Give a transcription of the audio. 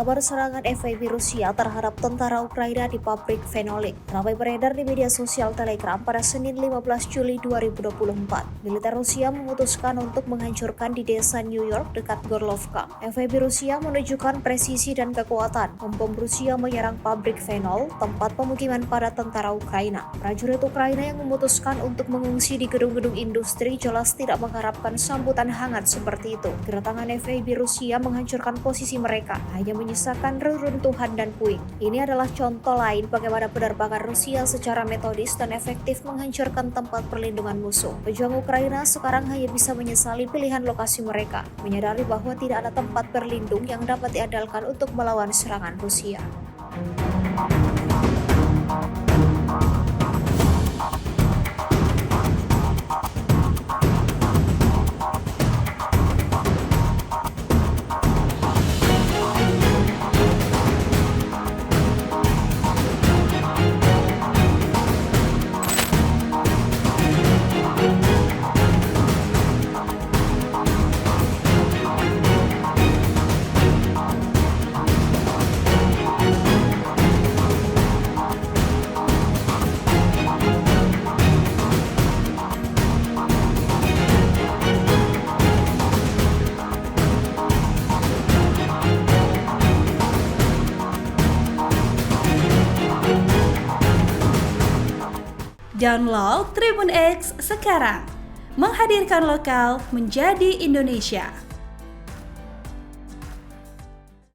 kabar serangan FIB Rusia terhadap tentara Ukraina di pabrik fenolik ramai beredar di media sosial Telegram pada Senin 15 Juli 2024. Militer Rusia memutuskan untuk menghancurkan di desa New York dekat Gorlovka. FIB Rusia menunjukkan presisi dan kekuatan. Bom Rusia menyerang pabrik fenol, tempat pemukiman para tentara Ukraina. Prajurit Ukraina yang memutuskan untuk mengungsi di gedung-gedung industri jelas tidak mengharapkan sambutan hangat seperti itu. Kedatangan FIB Rusia menghancurkan posisi mereka, hanya menyisakan reruntuhan dan puing. Ini adalah contoh lain bagaimana penerbangan Rusia secara metodis dan efektif menghancurkan tempat perlindungan musuh. Pejuang Ukraina sekarang hanya bisa menyesali pilihan lokasi mereka, menyadari bahwa tidak ada tempat berlindung yang dapat diandalkan untuk melawan serangan Rusia. Download Tribun X sekarang, menghadirkan lokal menjadi Indonesia.